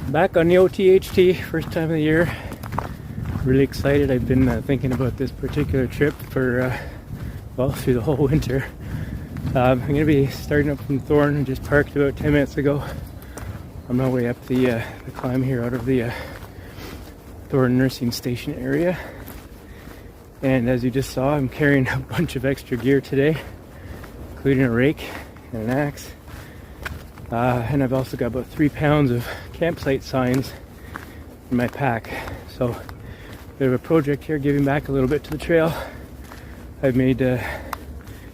Back on the OTHT, first time of the year. Really excited. I've been thinking about this particular trip for, well, through the whole winter. I'm going to be starting up from Thorne. I just parked about 10 minutes ago on my way up the climb here out of the Thorne nursing station area. And as you just saw, I'm carrying a bunch of extra gear today, including a rake and an axe. And I've also got about 3 pounds of campsite signs in my pack. So, bit of a project here, giving back a little bit to the trail. I've made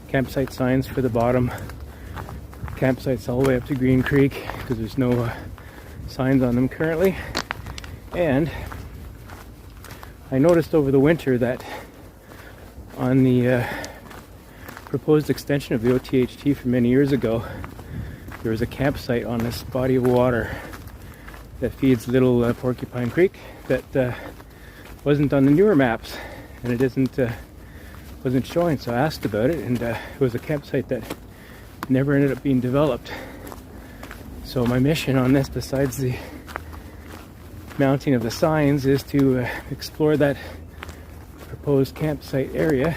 campsite signs for the bottom campsites all the way up to Green Creek because there's no signs on them currently. And I noticed over the winter that on the proposed extension of the OTHT from many years ago, there was a campsite on this body of water that feeds Little Porcupine Creek that wasn't on the newer maps, and it wasn't showing. So I asked about it, and it was a campsite that never ended up being developed. So my mission on this, besides the mounting of the signs, is to explore that proposed campsite area,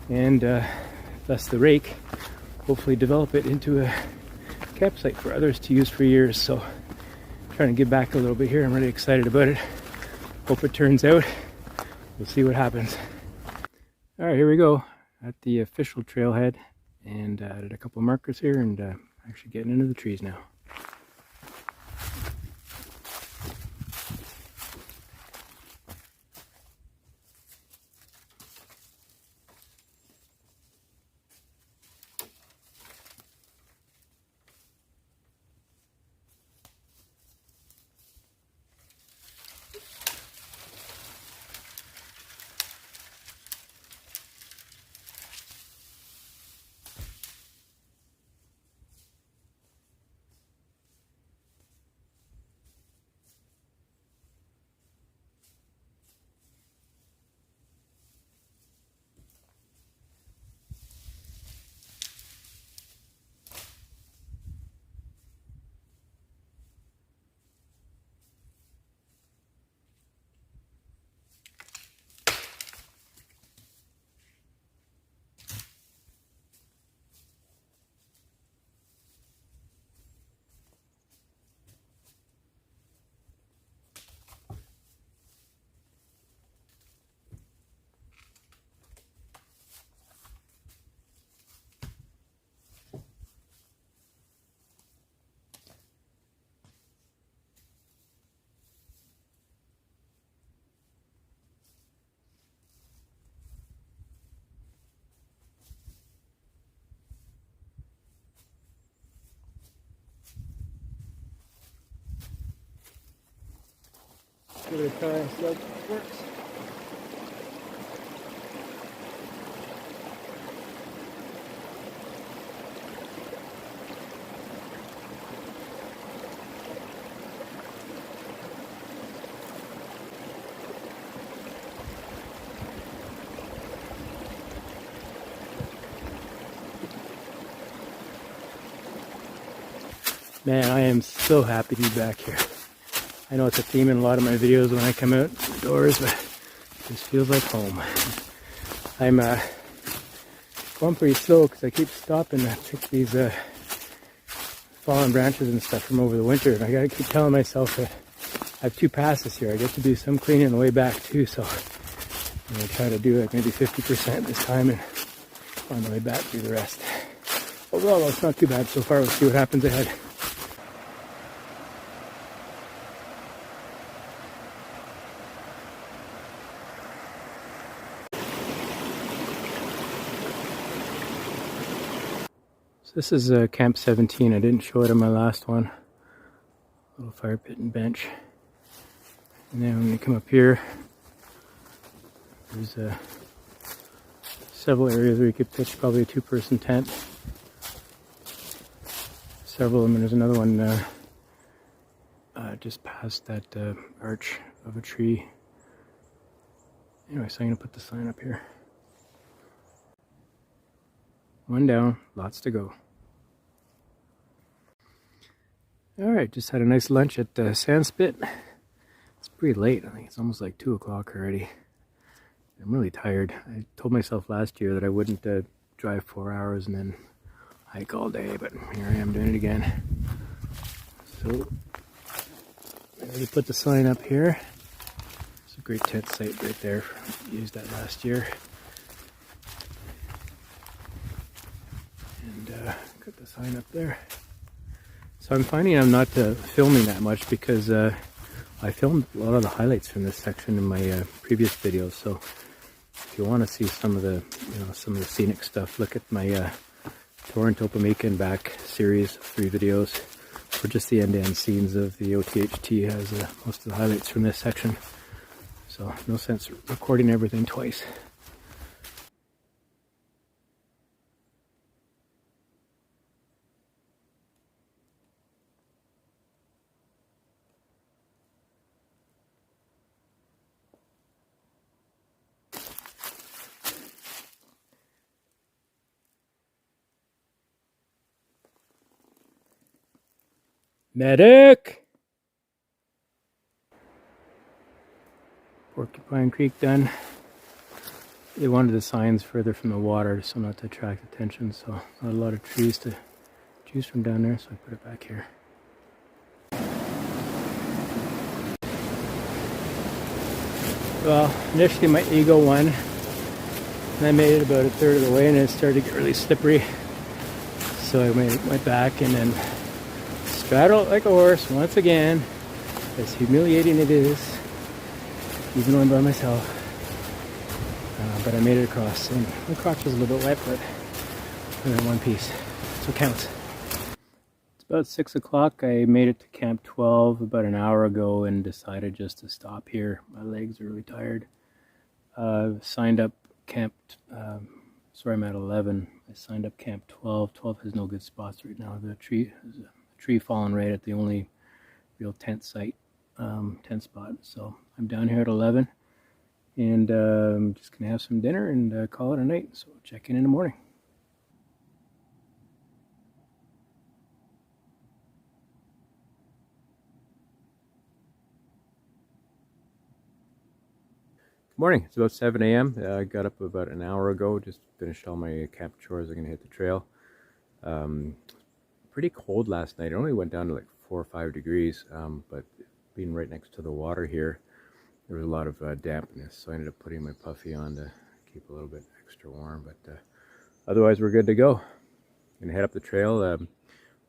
and thus the rake, hopefully develop it into a campsite for others to use for years. So I'm trying to give back a little bit here. I'm really excited about it. Hope it turns out. We'll see what happens. All right, here we go at the official trailhead, and added a couple markers here, and actually getting into the trees now. Give it a try and see how it works. Man, I am so happy to be back here. I know it's a theme in a lot of my videos when I come out the doors, but this feels like home. I'm going pretty slow because I keep stopping to pick these fallen branches and stuff from over the winter, and I gotta keep telling myself that I have 2 passes here. I get to do some cleaning on the way back too, so I'm gonna try to do like maybe 50% this time, and on the way back do the rest. Overall, it's not too bad so far. We'll see what happens ahead. So this is Camp 17. I didn't show it on my last one. Little fire pit and bench. And then when you come up here, there's several areas where you could pitch probably a 2-person tent. Several of them, and there's another one just past that arch of a tree. Anyway, so I'm going to put the sign up here. One down, lots to go. Alright, just had a nice lunch at Sandspit. It's pretty late. I think it's almost like 2 o'clock already. I'm really tired. I told myself last year that I wouldn't drive 4 hours and then hike all day, but here I am doing it again. So, I already put the sign up here. It's a great tent site right there. Used that last year. And got the sign up there. So I'm finding I'm not filming that much because I filmed a lot of the highlights from this section in my previous videos. So if you want to see some of the, some of the scenic stuff, look at my Thorne, Temiskaming back series of 3 videos for just the end-to-end scenes of the OTHT. Has most of the highlights from this section. So no sense recording everything twice. Medic! Porcupine Creek done. They wanted the signs further from the water so not to attract attention, so not a lot of trees to choose from down there, so I put it back here. Well, initially my ego won, and I made it about a third of the way and it started to get really slippery. So I went back and then straddled like a horse once again, as humiliating it is, even though I'm by myself. But I made it across, and the crotch was a little bit wet, but I'm in one piece, so it counts. It's about 6 o'clock. I made it to Camp 12 about an hour ago and decided just to stop here. My legs are really tired. Signed up Camp, sorry, I'm at 11. I signed up Camp 12. 12 has no good spots right now. There's a tree falling right at the only real tent site, tent spot. So I'm down here at 11. And I'm just going to have some dinner and call it a night. So check in the morning. Good morning. It's about 7 a.m. I got up about an hour ago. Just finished all my camp chores. I'm going to hit the trail. Pretty cold last night. It only went down to like 4 or 5 degrees. But being right next to the water here, there was a lot of dampness, so I ended up putting my puffy on to keep a little bit extra warm, but otherwise we're good to go. I'm gonna head up the trail,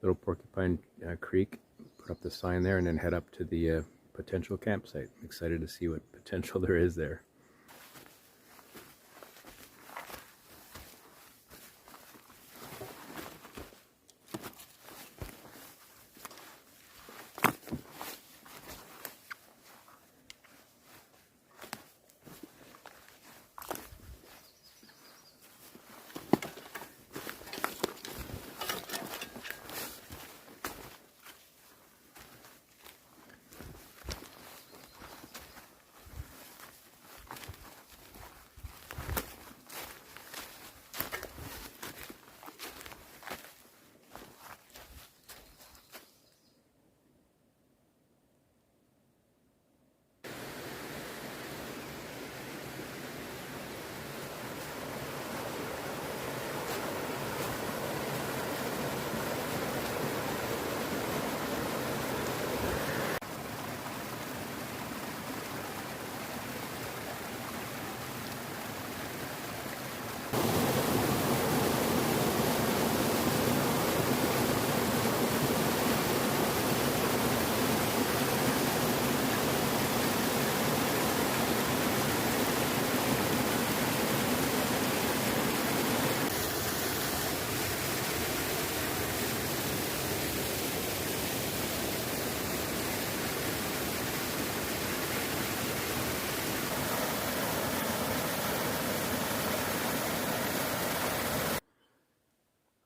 Little Porcupine Creek, put up the sign there, and then head up to the potential campsite. I'm excited to see what potential there is there.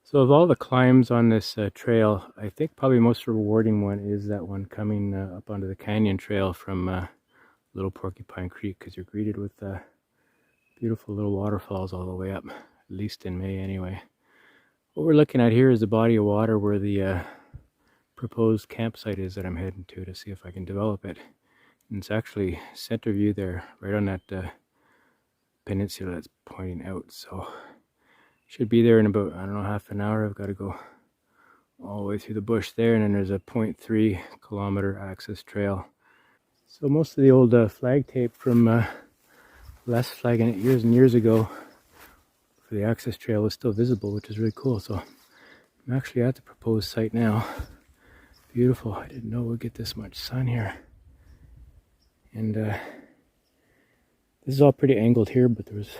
So of all the climbs on this trail, I think probably most rewarding one is that one coming up onto the canyon trail from Little Porcupine Creek, because you're greeted with beautiful little waterfalls all the way up, at least in May anyway. What we're looking at here is the body of water where the proposed campsite is that I'm heading to see if I can develop it. And it's actually center view there, right on that peninsula that's pointing out. So should be there in about, I don't know, half an hour. I've got to go all the way through the bush there, and then there's a 0.3 kilometer access trail. So most of the old flag tape from Les flagging it years and years ago for the access trail is still visible, which is really cool. So I'm actually at the proposed site now. Beautiful. I didn't know we'd get this much sun here. And this is all pretty angled here, but there was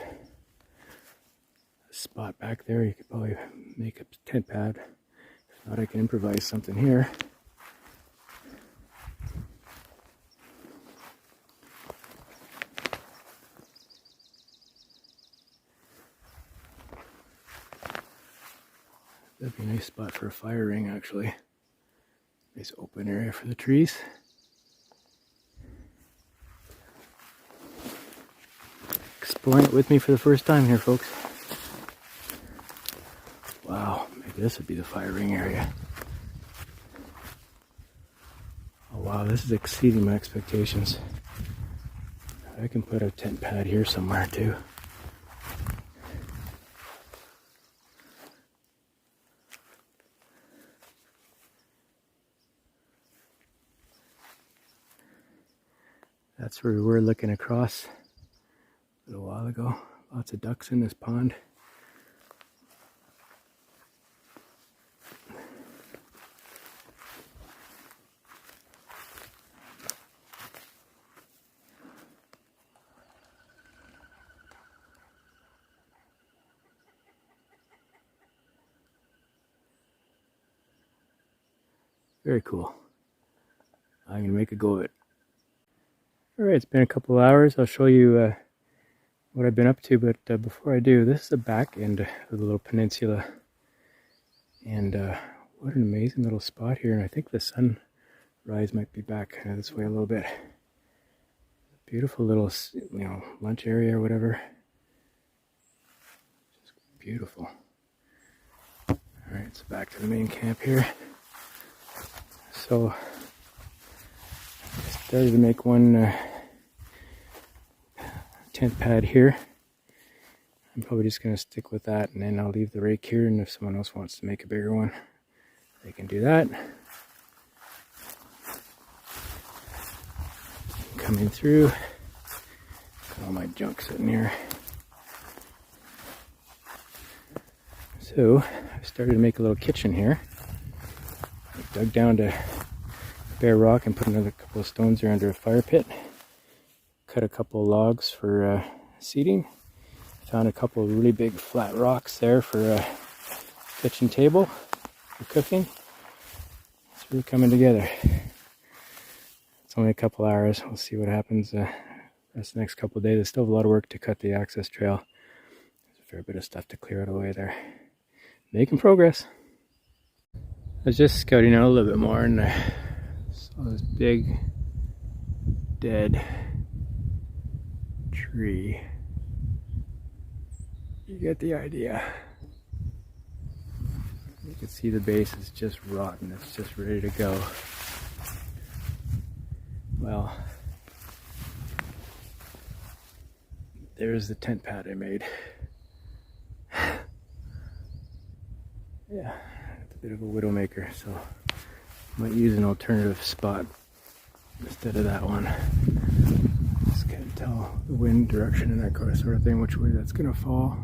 a spot back there. You could probably make a tent pad. If not, I can improvise something here. That'd be a nice spot for a fire ring, actually. Nice open area for the trees. Exploring it with me for the first time here, folks. Wow, maybe this would be the fire ring area. Oh wow, this is exceeding my expectations. I can put a tent pad here somewhere too. That's where we were looking across a little while ago. Lots of ducks in this pond. Very cool. I'm going to make a go of it. Alright, it's been a couple hours. I'll show you what I've been up to, but before I do, this is the back end of the little peninsula. And what an amazing little spot here. And I think the sunrise might be back this way a little bit. Beautiful little, lunch area or whatever. Just beautiful. Alright, so back to the main camp here. So I started to make one tent pad here. I'm probably just going to stick with that, and then I'll leave the rake here, and if someone else wants to make a bigger one, they can do that. Coming through, got all my junk sitting here. So I started to make a little kitchen here. I dug down to bare rock and put another couple of stones there under a fire pit. Cut a couple of logs for seating. Found a couple of really big flat rocks there for a kitchen table for cooking. It's really coming together. It's only a couple hours. We'll see what happens the rest of the next couple of days. There's still a lot of work to cut the access trail. There's a fair bit of stuff to clear out of the way there. Making progress. I was just scouting out a little bit more, and I saw this big dead tree. You get the idea. You can see the base is just rotten. It's just ready to go. Well, there's the tent pad I made. Yeah, it's a bit of a widowmaker, so I might use an alternative spot instead of that one. Just can't tell the wind direction and that sort of thing, which way that's gonna fall.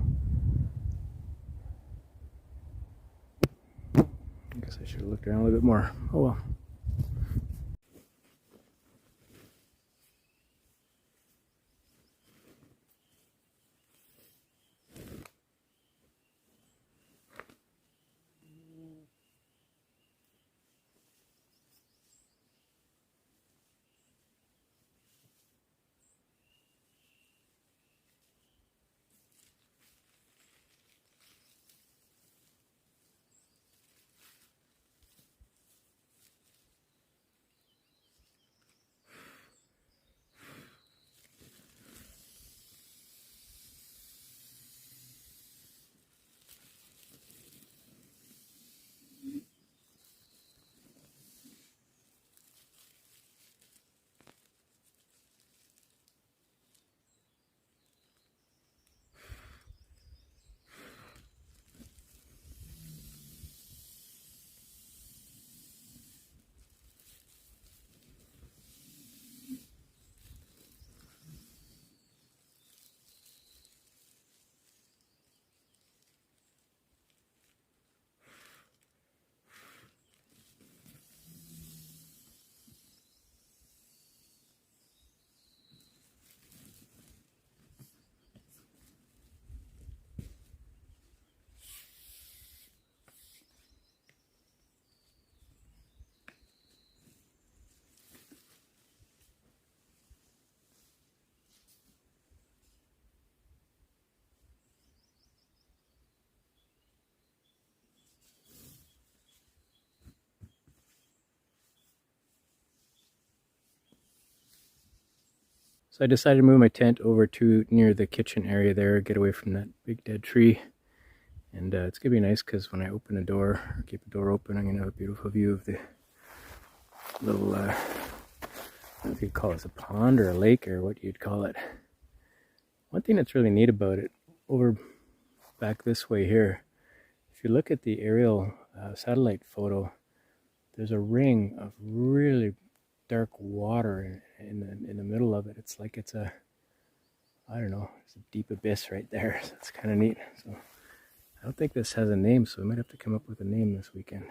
I guess I should have looked around a little bit more. Oh well. So I decided to move my tent over to near the kitchen area there, get away from that big dead tree. And it's going to be nice because when I open a door, or keep the door open, I'm going to have a beautiful view of the little, I don't know if you'd call this a pond or a lake or what you'd call it. One thing that's really neat about it, over back this way here, if you look at the aerial satellite photo, there's a ring of really dark water in the middle of it. It's like it's a, I don't know, it's a deep abyss right there. So it's kind of neat. So I don't think this has a name, so we might have to come up with a name this weekend.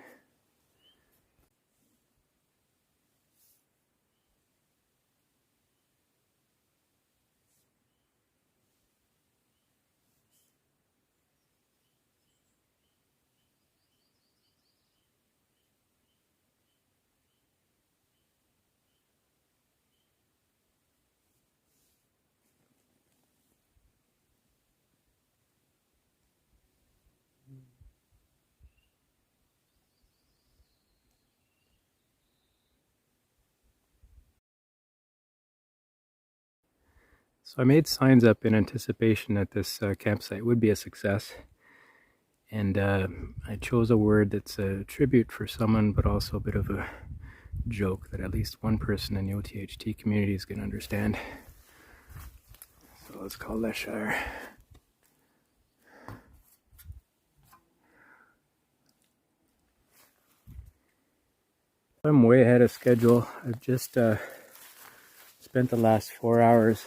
So I made signs up in anticipation that this campsite would be a success. And I chose a word that's a tribute for someone, but also a bit of a joke that at least one person in the OTHT community is going to understand. So let's call Leshire. I'm way ahead of schedule. I've just spent the last 4 hours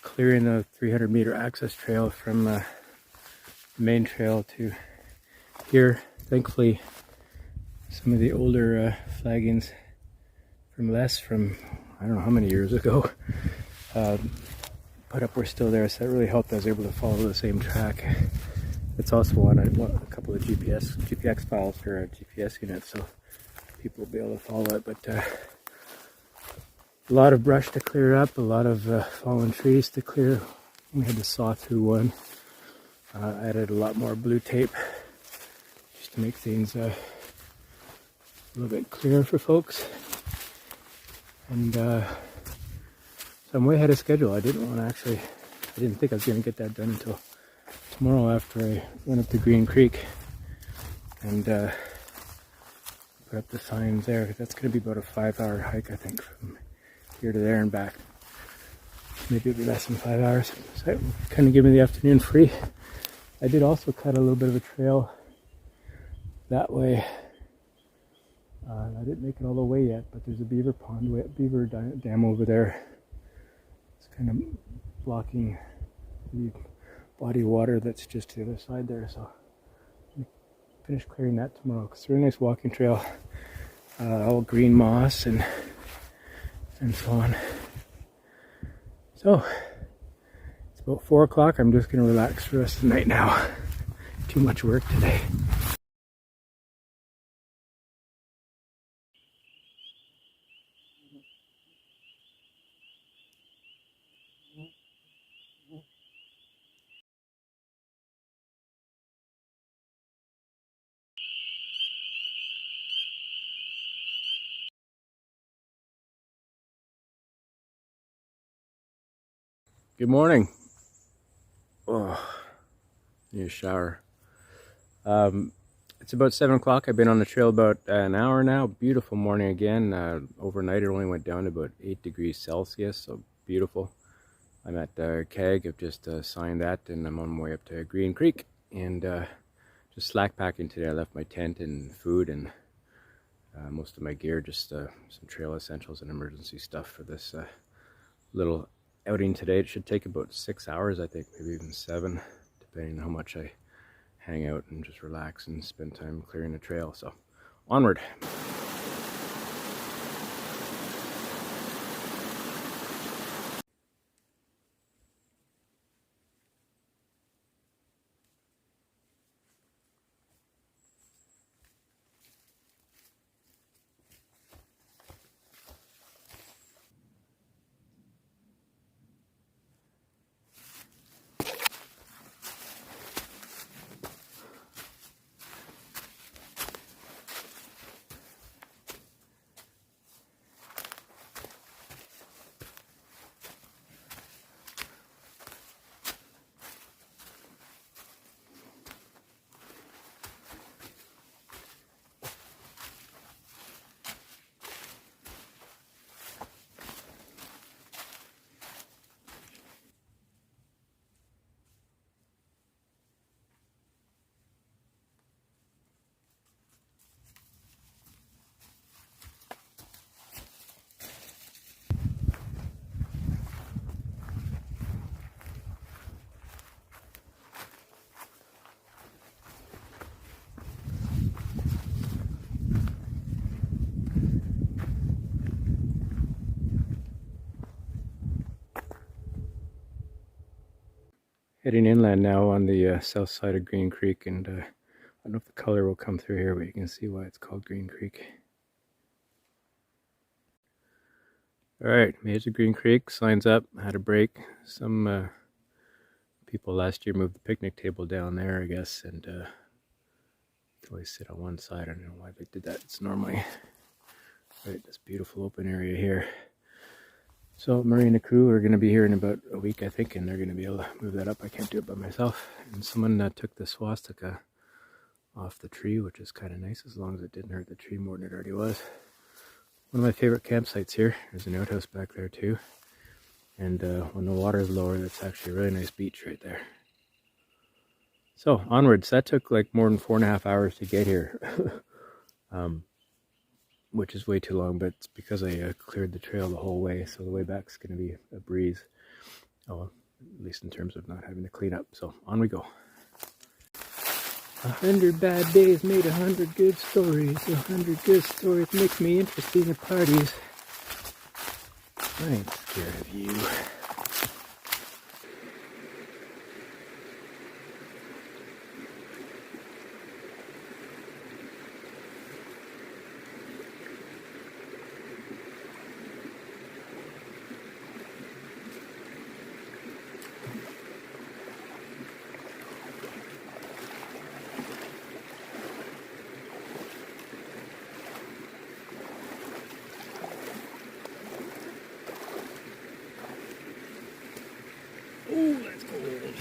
clearing the 300-meter access trail from the main trail to here. Thankfully, some of the older flaggings from I don't know how many years ago put up were still there, so that really helped. I was able to follow the same track. It's also on a couple of GPX files for a GPS unit, so people will be able to follow it. But a lot of brush to clear up, a lot of fallen trees to clear. We had to saw through one. I added a lot more blue tape just to make things a little bit clearer for folks. And so I'm way ahead of schedule. I didn't think I was going to get that done until tomorrow after I went up to Green Creek and put up the signs there. That's going to be about a 5-hour hike, I think, from here to there and back. Maybe it'll be less than 5 hours. So that kind of give me the afternoon free. I did also cut a little bit of a trail that way. I didn't make it all the way yet, but there's a beaver dam over there. It's kind of blocking the body of water that's just to the other side there. So I'm finish clearing that tomorrow. It's a really nice walking trail, all green moss and so on. So it's about 4 o'clock. I'm just going to relax for the rest of the night now. Too much work today. Good morning. Oh, need a shower. It's about 7 o'clock. I've been on the trail about an hour now. Beautiful morning again. Overnight it only went down to about 8 degrees Celsius, so beautiful. I'm at Keg. I've just signed that, and I'm on my way up to Green Creek. And just slack packing today. I left my tent and food and most of my gear, just some trail essentials and emergency stuff for this little outing today. It should take about 6 hours, I think, maybe even 7, depending on how much I hang out and just relax and spend time clearing the trail. So onward. Heading inland now on the south side of Green Creek, and I don't know if the color will come through here, but you can see why it's called Green Creek. Alright, made it to Green Creek, signs up, had a break. Some people last year moved the picnic table down there, I guess, and always sit on one side. I don't know why they did that. It's normally right this beautiful open area here. So Marina crew are going to be here in about a week, I think, and they're going to be able to move that up. I can't do it by myself. And someone took the swastika off the tree, which is kind of nice, as long as it didn't hurt the tree more than it already was. One of my favorite campsites here. There's an outhouse back there too. And when the water is lower, that's actually a really nice beach right there. So onwards, that took like more than 4.5 hours to get here. Which is way too long, but it's because I cleared the trail the whole way, so the way back's going to be a breeze. Oh, at least in terms of not having to clean up. So on we go. 100 bad days made 100 good stories. 100 good stories make me interesting at parties. I ain't scared of you. Oh, that's cold.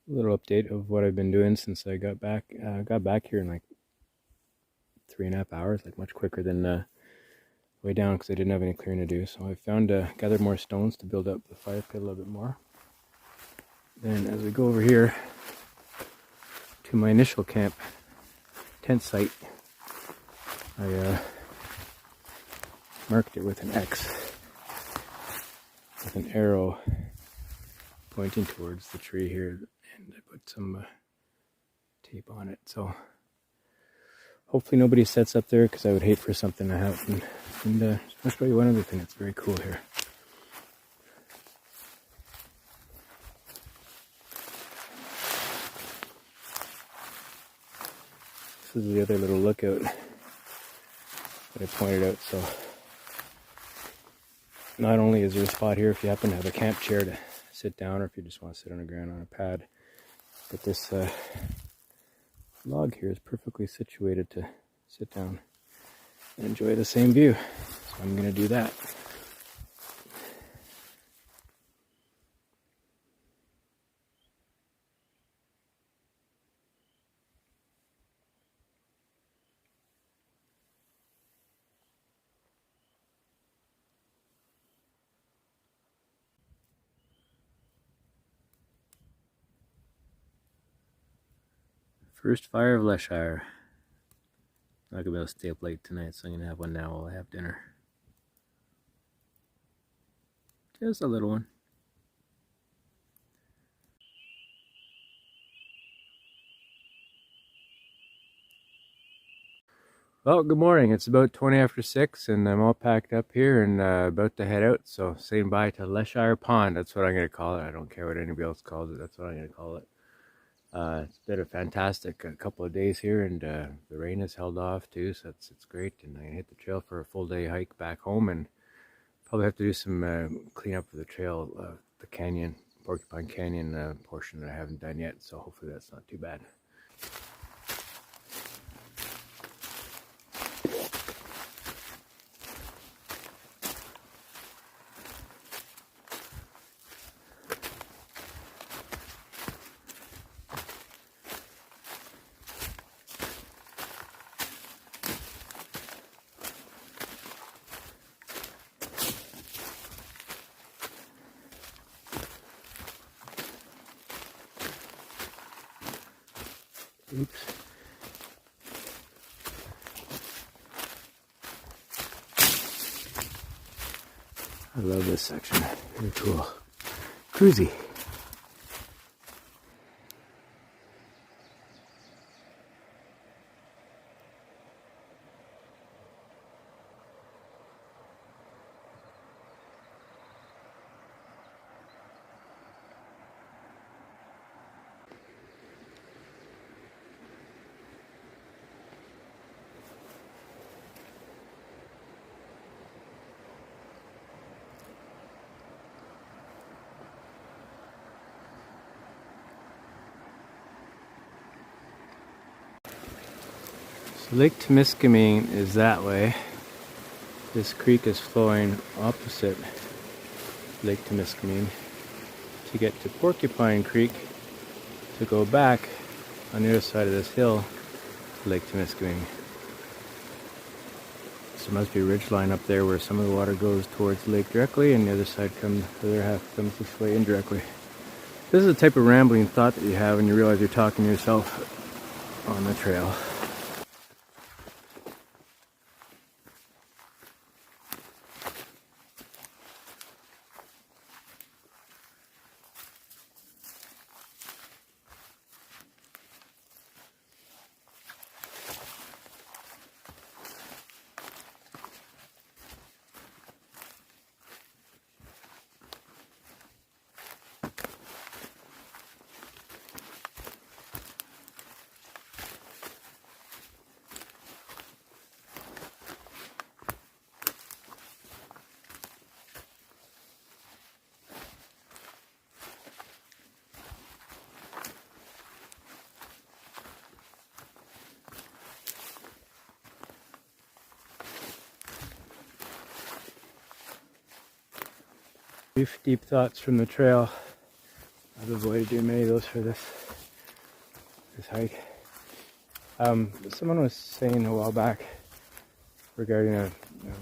A little update of what I've been doing since I got back. Got back here in like 3.5 hours, like much quicker than way down, because I didn't have any clearing to do. So I found gathered more stones to build up the fire pit a little bit more. Then as we go over here to my initial camp tent site, I marked it with an X with an arrow pointing towards the tree here, and I put some tape on it. So hopefully nobody sets up there, because I would hate for something to happen. And I'll show you one other thing that's very cool here. This is the other little lookout that I pointed out. So not only is there a spot here if you happen to have a camp chair to sit down, or if you just want to sit on the ground on a pad, but this log here is perfectly situated to sit down and enjoy the same view. So I'm going to do that. First fire of Leshire. Not gonna be able to stay up late tonight, so I'm gonna have one now while I have dinner. Just a little one. Well, good morning. It's about 20 after 6, and I'm all packed up here and about to head out. So saying bye to Leshire Pond. That's what I'm gonna call it. I don't care what anybody else calls it. That's what I'm gonna call it. It's been a fantastic couple of days here, and the rain has held off too, so it's great. And I can hit the trail for a full day hike back home, and probably have to do some cleanup of the trail, the canyon, Porcupine Canyon portion that I haven't done yet. So hopefully that's not too bad. Oops. I love this section. Very cool. Cruisy. So Lake Temiskaming is that way. This creek is flowing opposite Lake Temiskaming to get to Porcupine Creek to go back on the other side of this hill to Lake Temiskaming. So there must be a ridge line up there where some of the water goes towards the lake directly and the other side comes, the other half comes this way indirectly. This is the type of rambling thought that you have when you realize you're talking to yourself on the trail. Brief deep thoughts from the trail. I've avoided doing many of those for this hike. Someone was saying a while back regarding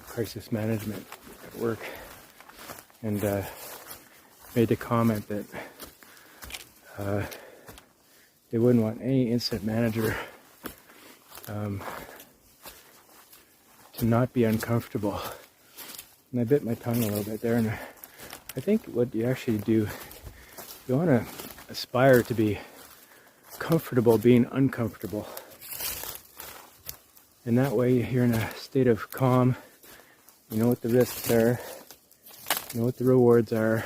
crisis management at work, and made the comment that they wouldn't want any incident manager to not be uncomfortable. And I bit my tongue a little bit there, and I think what you actually do, you want to aspire to be comfortable being uncomfortable. And that way you're in a state of calm, you know what the risks are, you know what the rewards are,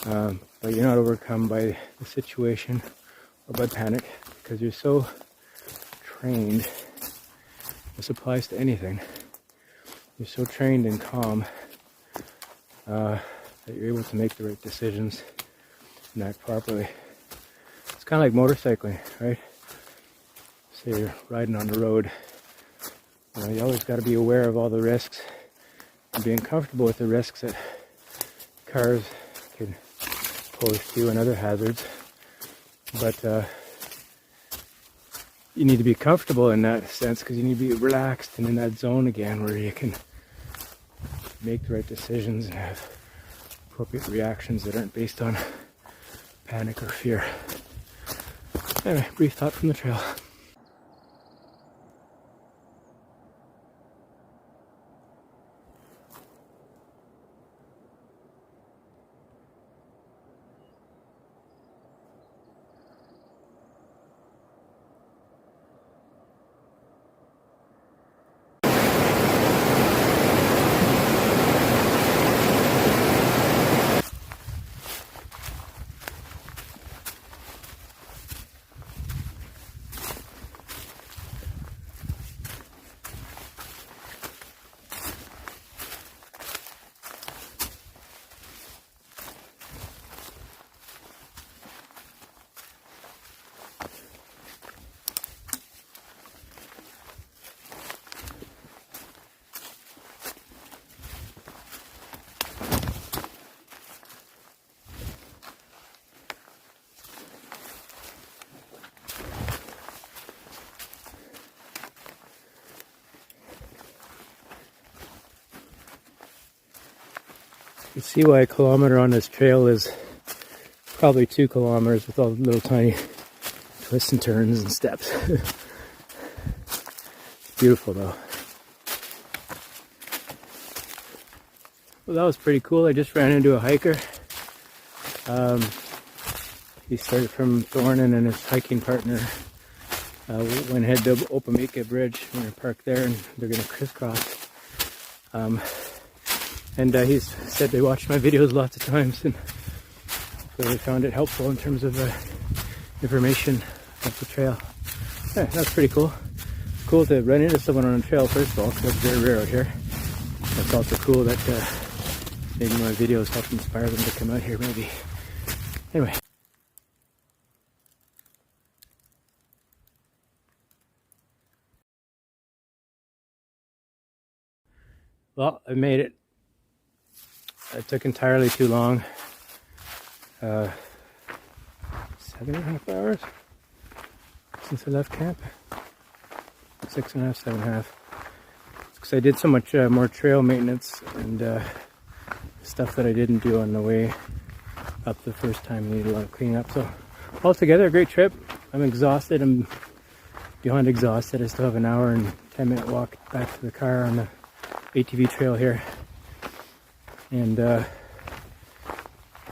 but you're not overcome by the situation or by panic, because you're so trained. This applies to anything. You're so trained and calm that you're able to make the right decisions and act properly. It's kind of like motorcycling, right? Say you're riding on the road, you always got to be aware of all the risks and being comfortable with the risks that cars can pose to you and other hazards. But you need to be comfortable in that sense, because you need to be relaxed and in that zone again where you can make the right decisions and have appropriate reactions that aren't based on panic or fear. Anyway, brief thought from the trail. You can see why a kilometer on this trail is probably 2 kilometers with all the little tiny twists and turns and steps. Beautiful though. Well, that was pretty cool. I just ran into a hiker. He started from Thorne, and then his hiking partner went ahead to Opamika Bridge. We're going to park there, and they're going to crisscross. And he's said they watched my videos lots of times, and hopefully they found it helpful in terms of information of the trail. Yeah, that's pretty cool. Cool to run into someone on a trail, first of all, because it's very rare out here. It's also cool that maybe my videos help inspire them to come out here, maybe. Anyway. Well, I made it. It took entirely too long. 7.5 hours since I left camp. 6.5, 7.5. Because I did so much more trail maintenance and stuff that I didn't do on the way up the first time. Needed a lot of cleaning up. So altogether, a great trip. I'm exhausted. I'm beyond exhausted. I still have an hour and 10-minute walk back to the car on the ATV trail here. And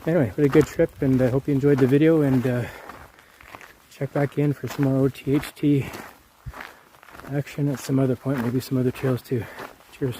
anyway, really good trip, and I hope you enjoyed the video, and check back in for some more OTHT action at some other point, maybe some other trails too. Cheers.